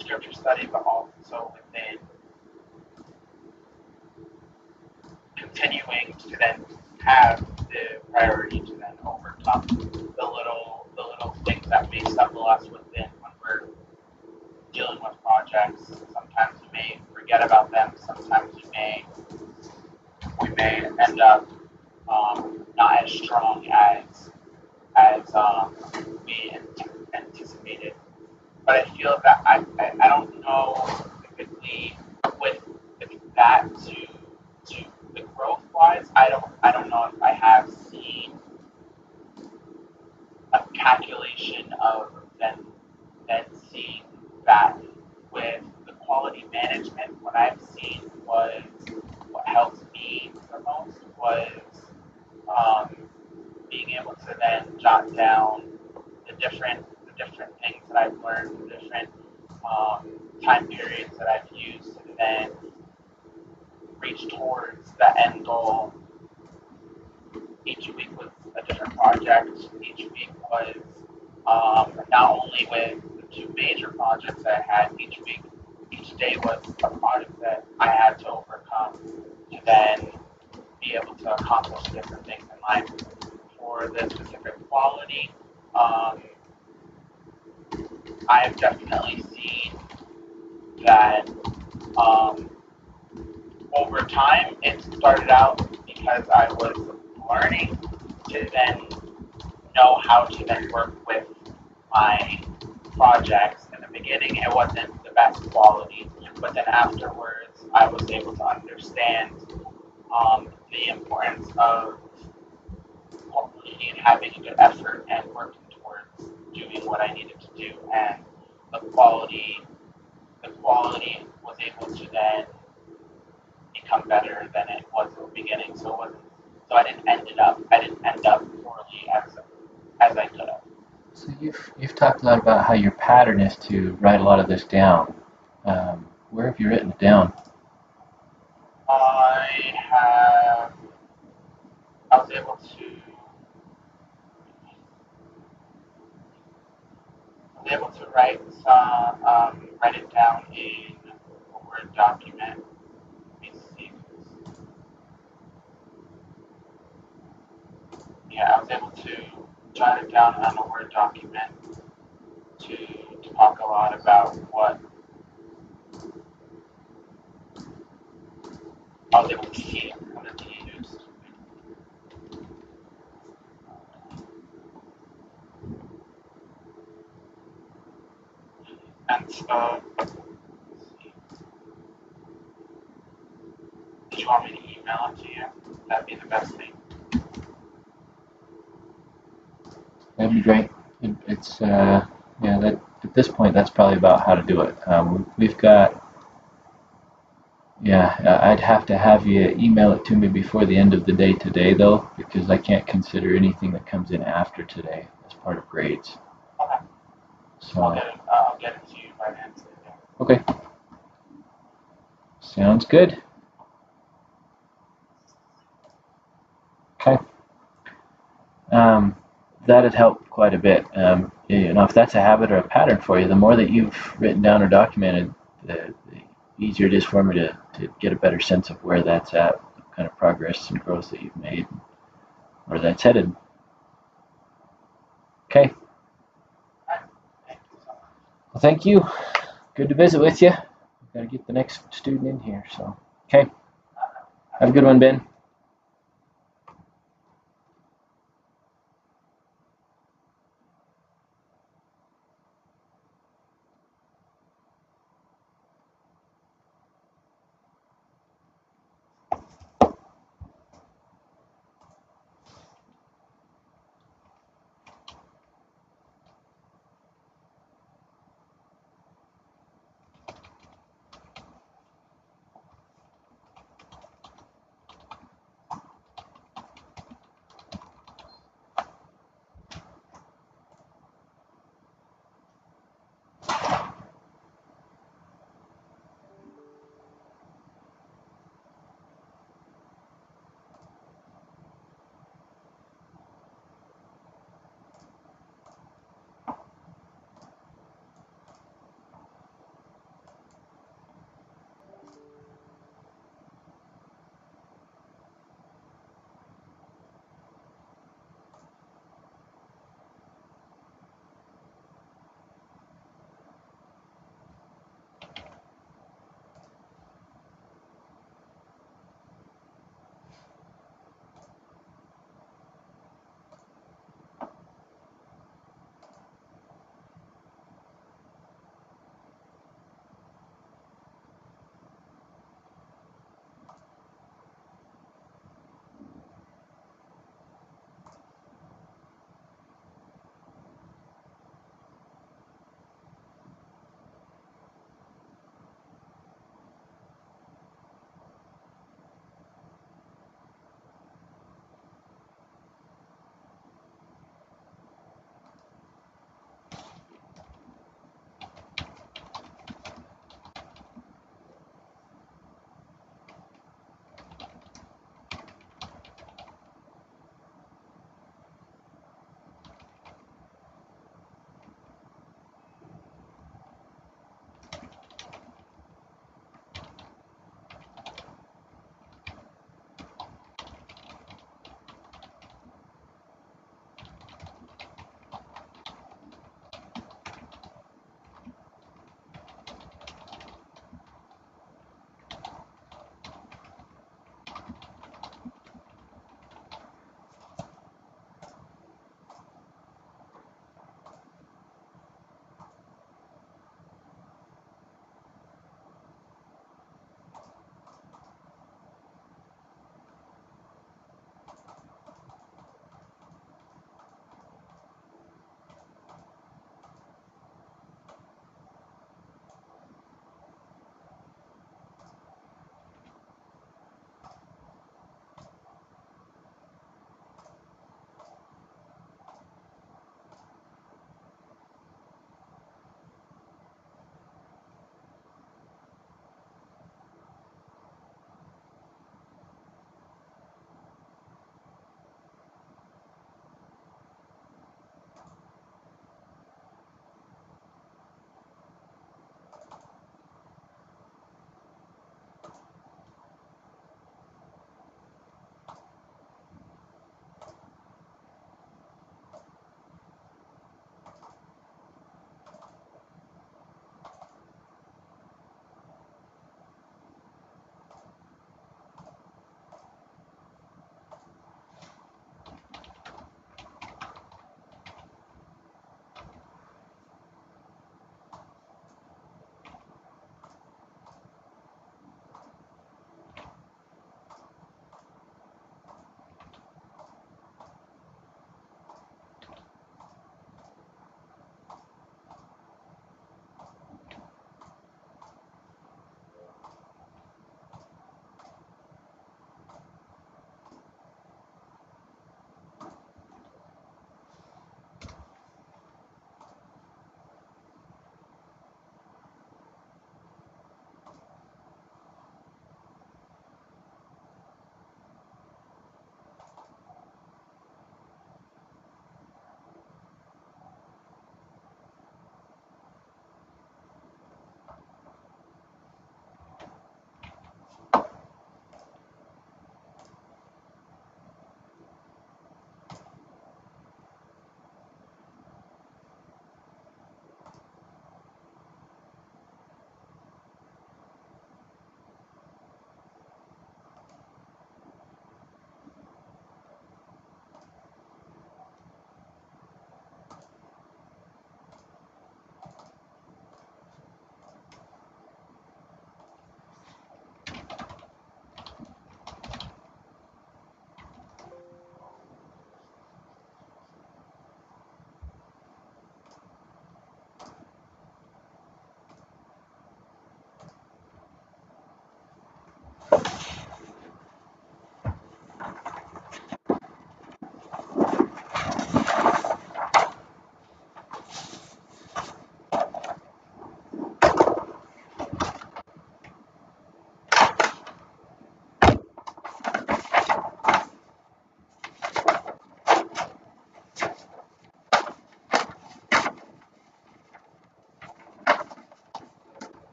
scripture study, but also within continuing to then have the priority to then overcome the little things that may stumble us within when we're dealing with projects. Sometimes we may forget about them. Sometimes we may end up not as strong as we anticipated. But I feel that I don't know typically with that to the growth wise. I don't know if I have seen a calculation of then seeing that with the quality management. What I've seen was what helped me the most was um, being able to then jot down the different things that I've learned, the different time periods that I've used to then reach towards the end goal. Each week was a different project. Each week was not only with the two major projects that I had each week, each day was a project that I had to overcome to then be able to accomplish different things in life. For the specific quality, I've definitely seen that over time it started out because I was learning to then know how to then work with my projects. In the beginning, it wasn't the best quality, but then afterwards, I was able to understand the importance of quality and having a good effort and working towards doing what I needed to do. And the quality was able to then become better than it was in the beginning. So it wasn't. So I didn't end up poorly as I could have. So you've talked a lot about how your pattern is to write a lot of this down. Where have you written it down? I have. I was able to. I was able to write it down in a Word document. Let me see. Yeah, I was able to jot it down on a Word document to talk a lot about what I was able to see what it used. And so you want me to email it to you? That'd be the best thing. That'd be great. It's yeah. That at this point, that's probably about how to do it. We've got. Yeah, I'd have to have you email it to me before the end of the day today, though, because I can't consider anything that comes in after today as part of grades. Okay. So. I'll get it to you by the end of the day. Okay. Sounds good. Okay. That'd help quite a bit. If that's a habit or a pattern for you, the more that you've written down or documented, the easier it is for me to get a better sense of where that's at, what kind of progress and growth that you've made, where that's headed. Okay. Thank you so much. Well, thank you. Good to visit with you. Got to get the next student in here. So, okay. Have a good one, Ben.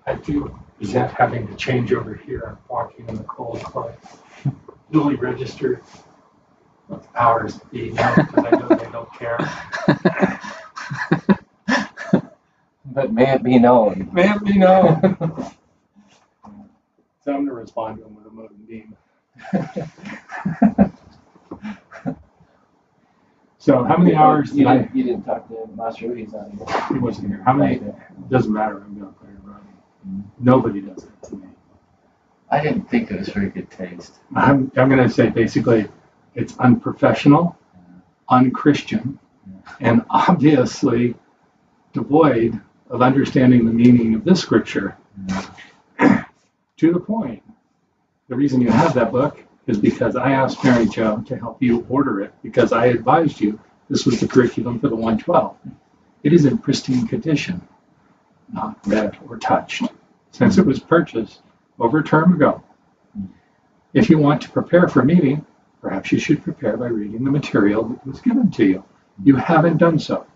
I do resent having to change over here. I'm walking in the cold climate. Duly registered. What the powers that be now, because I know they don't care. But may it be known. May it be known. So I'm going to respond to him with a modem beam. So how many hours did I? You didn't talk to Master He's on here. He wasn't here. How many? Doesn't matter. I'm going to play running. Nobody does that to me. I didn't think it was very good taste. I'm going to say basically it's unprofessional, unchristian, and obviously devoid of understanding the meaning of this scripture. To the point, the reason you have that book is because I asked Mary Jo to help you order it because I advised you this was the curriculum for the 112. It is in pristine condition, not read or touched, since it was purchased over a term ago. If you want to prepare for a meeting, perhaps you should prepare by reading the material that was given to you. You haven't done so.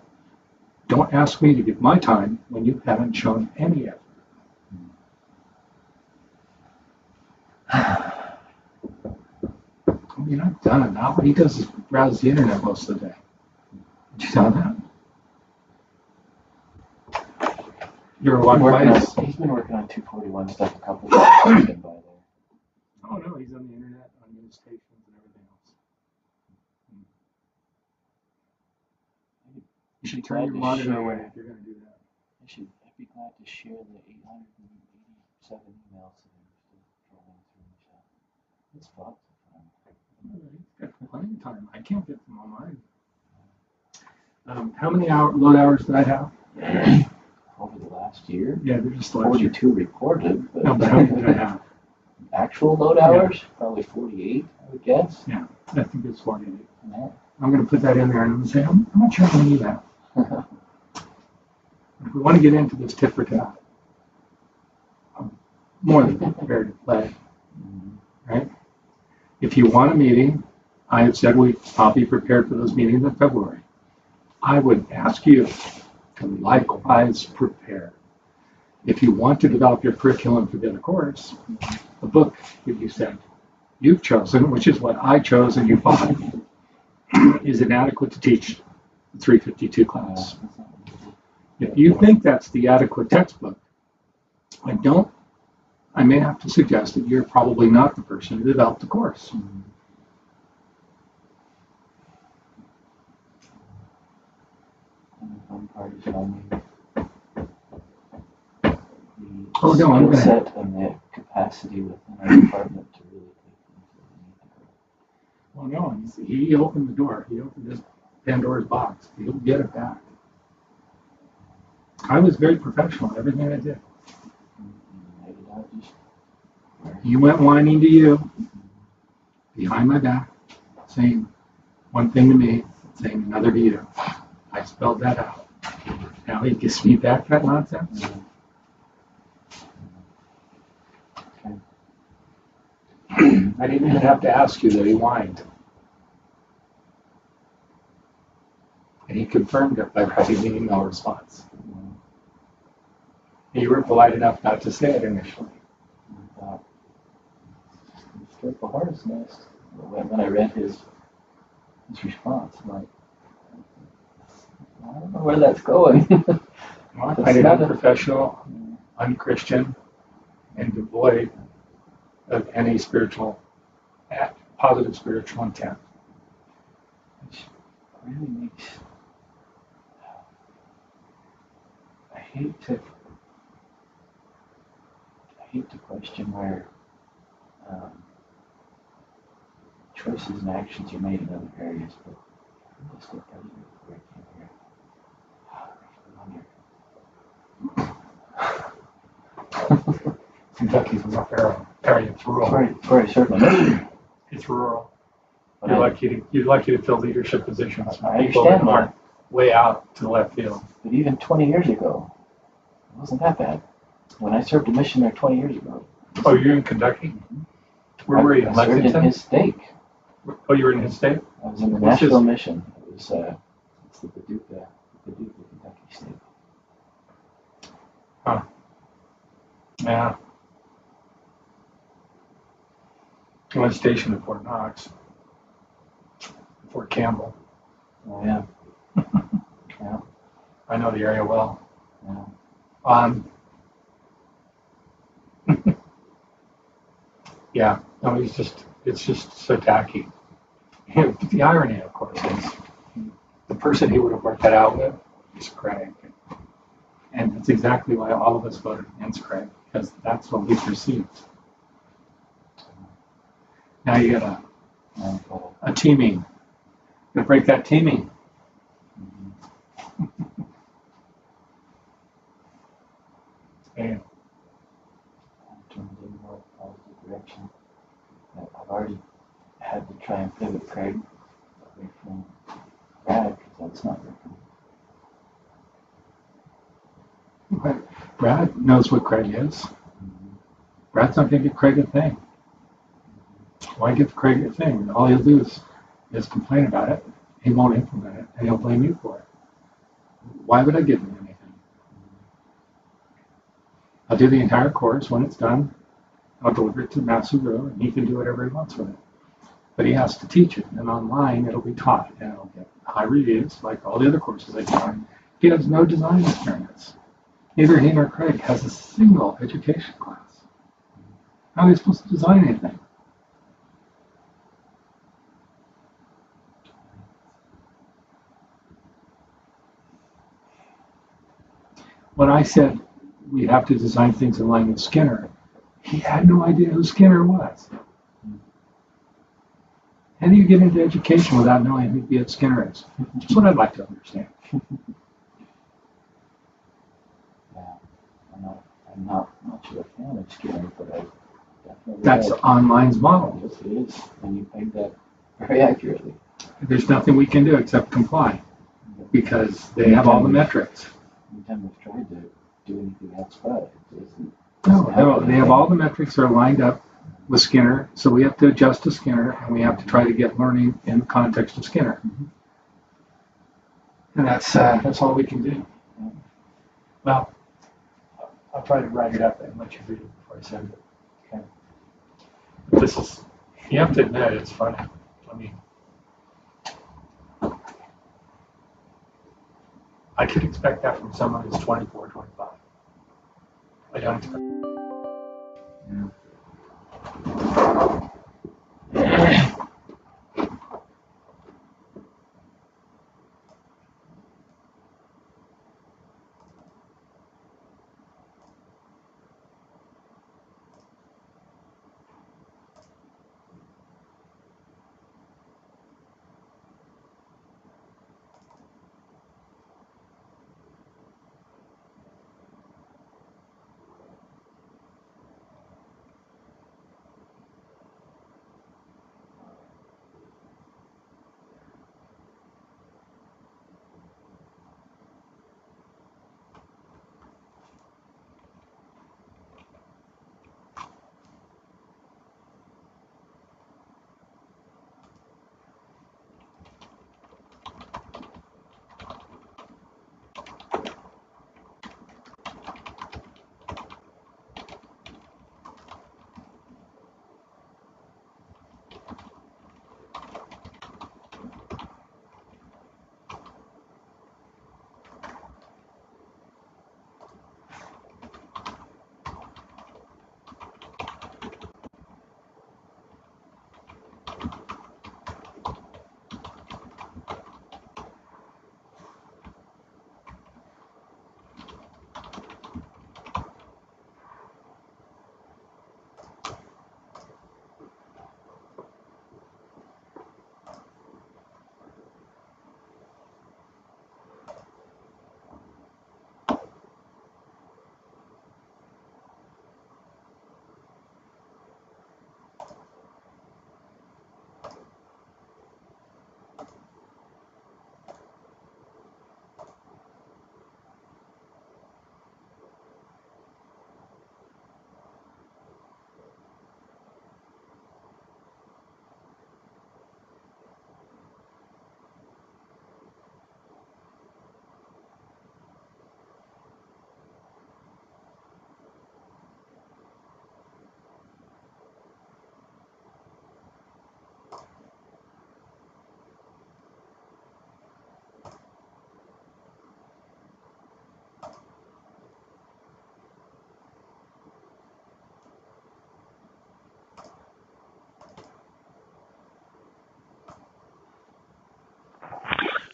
Don't ask me to give my time when you haven't shown any effort. I mean, I've done it. Now what he does is browse the internet most of the day. Did you know that? You're He's been working on 241 stuff a couple of times. Been by there. Oh no, he's on the internet, on news stations and everything else. You should turn your monitor away if you're going to do that. I'd be glad to share the 887 emails that I'm still trolling through. It's fun. He's got plenty of time. I can't get them on mine. How many load hours did I have? Over the last year? Yeah, they're just last year. 42 recorded. But No, but how many did I have? Actual load hours? Probably 48, I would guess. Yeah, I think it's 48. Yeah. I'm going to put that in there and I'm going to say, I'm not sure I need that. If we want to get into this tit for tat, I'm more than prepared to play. Right? If you want a meeting, I have said I'll be prepared for those meetings in February. I would ask you to likewise prepare. If you want to develop your curriculum for the other course, the book that you said you've chosen, which is what I chose and you bought, is inadequate to teach the 352 class. If you think that's the adequate textbook, I may have to suggest that you're probably not the person who developed the course. Oh no, I'm going to set and the capacity within our department to really take things that we need to go. Well, no, he opened the door. He opened this Pandora's box. He'll get it back. I was very professional in everything I did. You went whining to you, behind my back, saying one thing to me, saying another to you. I spelled that out. Now he gives me back that nonsense. I didn't even have to ask you that he whined. And he confirmed it by writing the email response. You were polite enough not to say it initially. Struck the hornet's nest. When I read his response, I'm like, I don't know where that's going. Well, I find it unprofessional, unchristian, and devoid of any positive spiritual intent. Which really makes, I hate to question where choices and actions are made in other areas, but I just looked at it before I came here. Kentucky's a rough area. It's rural. Very certainly. It's rural. But You'd like you to fill leadership positions. I understand that. Aren't way out to left field. But even 20 years ago, it wasn't that bad. When I served a mission there 20 years ago. Oh, you're in Kentucky? Where were you? I served in his stake. Oh, you were in his state? I was in the Nashville mission. It was it's the Paducah Kentucky state. Huh. Yeah. I was stationed at Fort Knox, Fort Campbell. Oh, yeah. Yeah. I know the area well. Yeah. Yeah, no, it's just so tacky. The irony, of course, is the person he would have worked that out with is Craig. And that's exactly why all of us voted against Craig, because that's what we perceived. Now you got a teaming. You break that teaming. And In terms of more positive direction, I've already had to try and pivot Craig away from Brad because that's not working. Brad knows what Craig is. Brad's not going to give Craig a thing. Why give Craig a thing? All he'll do is complain about it. He won't implement it, and he'll blame you for it. Why would I give him anything? I'll do the entire course. When it's done, I'll deliver it to Massugro, and he can do whatever he wants with it. But he has to teach it, and online it'll be taught, and it'll get high reviews, like all the other courses I've done. He has no design experience. Neither he nor Craig has a single education class. How are they supposed to design anything? When I said we have to design things in line with Skinner, he had no idea who Skinner was. How do you get into education without knowing who B.F. Skinner is? That's what I'd like to understand. Yeah. I'm not much of a fan of Skinner, but I definitely That's like online's model. Yes, it is. And you pegged that very accurately. There's nothing we can do except comply because they have all the metrics. Anytime we've tried to do anything else but it isn't. No, they have all the metrics that are lined up with Skinner, so we have to adjust to Skinner, and we have to try to get learning in the context of Skinner. And that's all we can do. Well, I'll try to write it up and let you read it before I send it. Okay. This is, you have to admit, it's funny. I mean, I could expect that from someone who's 24, 25. I don't expect.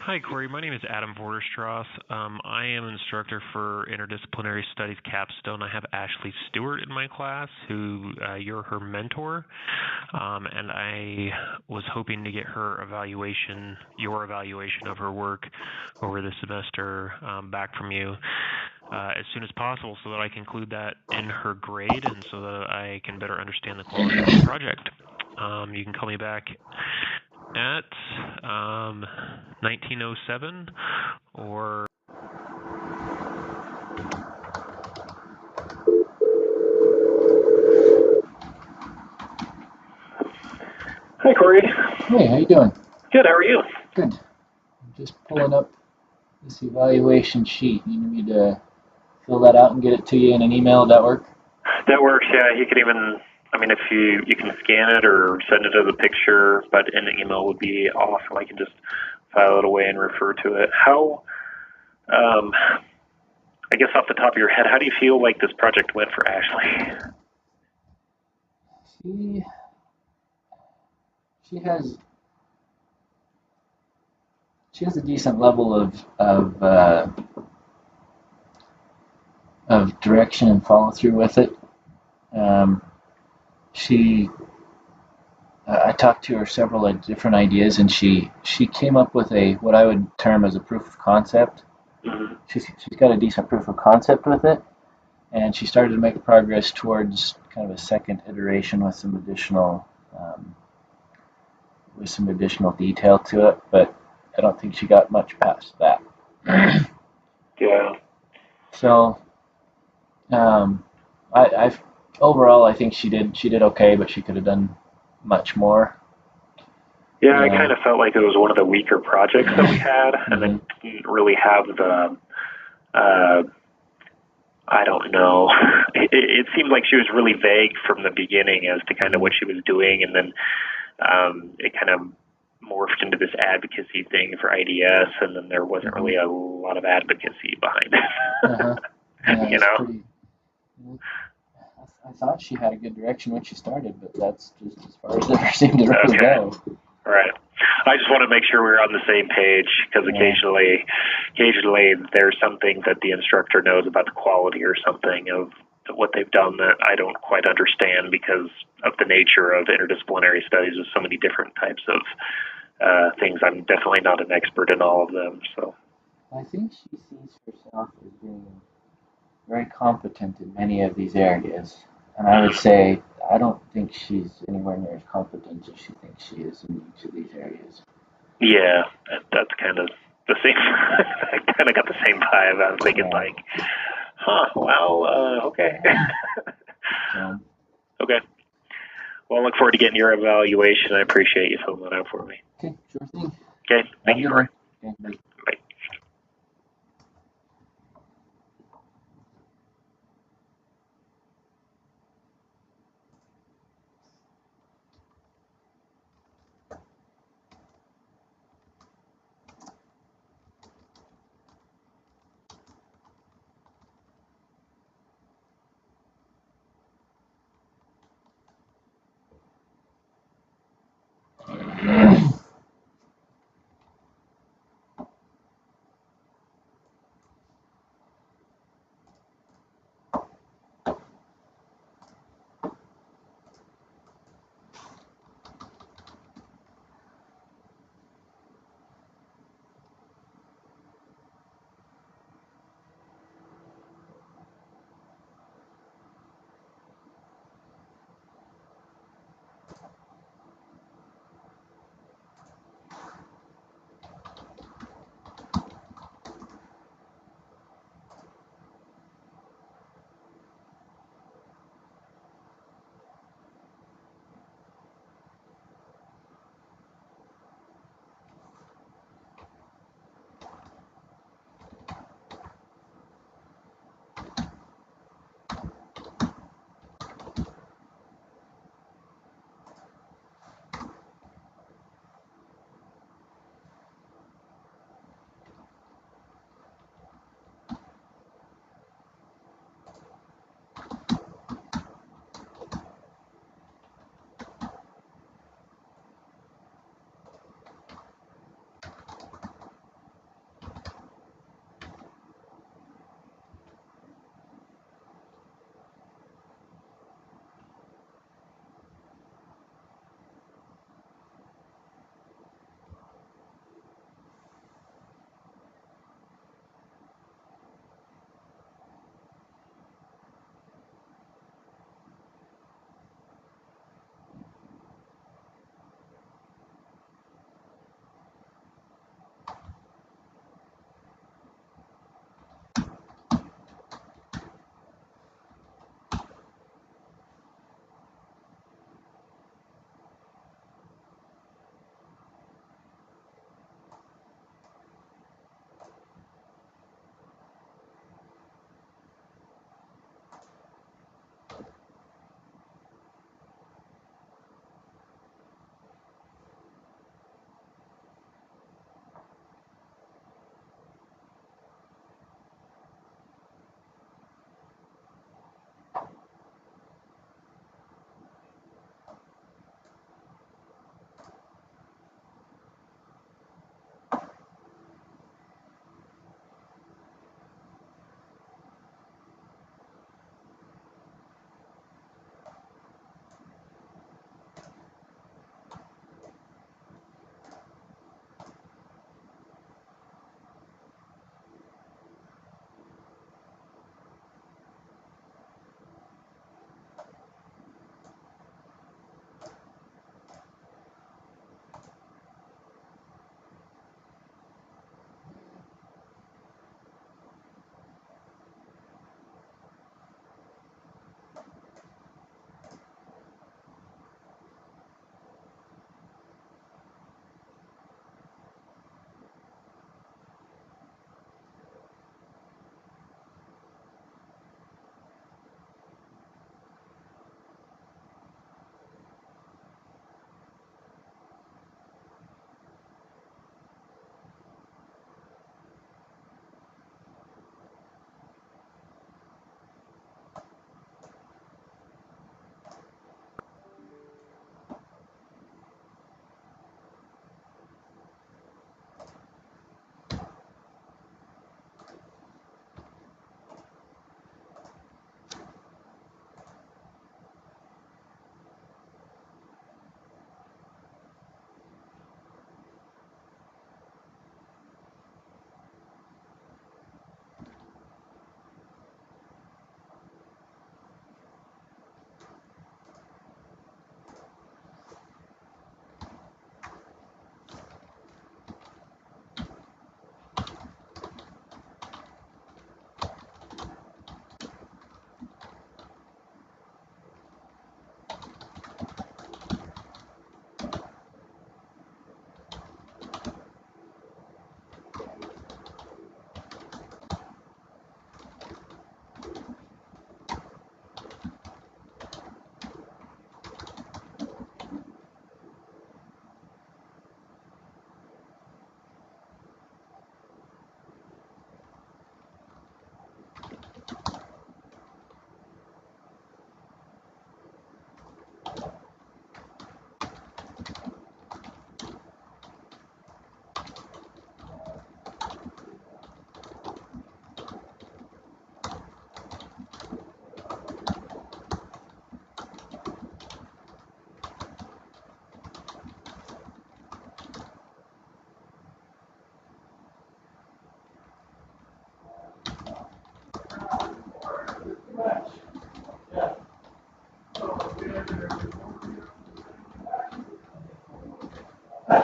Hi, Corey. My name is Adam Vorderstrass. I am an instructor for Interdisciplinary Studies Capstone. I have Ashley Stewart in my class, who you're her mentor, and I was hoping to get her evaluation, your evaluation of her work over the semester back from you as soon as possible, so that I can include that in her grade and so that I can better understand the quality of the project. You can call me back at 1907 or Hi, Corey. Hey, how you doing? Good. How are you? Good. I'm just pulling up this evaluation sheet. You need me to fill that out and get it to you in an email. Would that work? That works. Yeah, you could even. I mean, if you can scan it or send it as a picture, but an email would be awesome. I can just file it away and refer to it. How? I guess off the top of your head, how do you feel like this project went for Ashley? She has a decent level of direction and follow through with it. I talked to her several different ideas, and she came up with what I would term as a proof of concept. Mm-hmm. She's got a decent proof of concept with it, and she started to make progress towards kind of a second iteration with some additional detail to it, but I don't think she got much past that. Yeah. So, overall I think she did okay, but she could have done much more. Yeah, I kind of felt like it was one of the weaker projects that we had, and it didn't really have the. I don't know. It seemed like she was really vague from the beginning as to kind of what she was doing, and then it kind of morphed into this advocacy thing for IDS, and then there wasn't really a lot of advocacy behind it. Yeah, you know? I thought she had a good direction when she started, but that's just as far as it ever seemed to really go. Right. I just want to make sure we're on the same page, because occasionally there's something that the instructor knows about the quality or something of what they've done that I don't quite understand because of the nature of interdisciplinary studies with so many different types of things. I'm definitely not an expert in all of them. So I think she sees herself as being very competent in many of these areas. And I would say I don't think she's anywhere near as competent as she thinks she is in each of these areas. Yeah, that's kind of the same. I kind of got the same vibe. I was thinking like, okay. Okay. Well, I look forward to getting your evaluation. I appreciate you filling that out for me. Okay, sure thing. Okay, thank you, Corey. Okay, bye. Bye. Still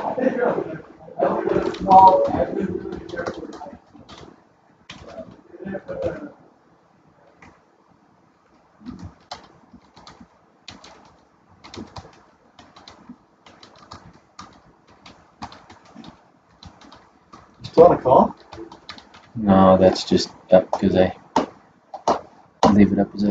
on a call? No, that's just up because I leave it up as a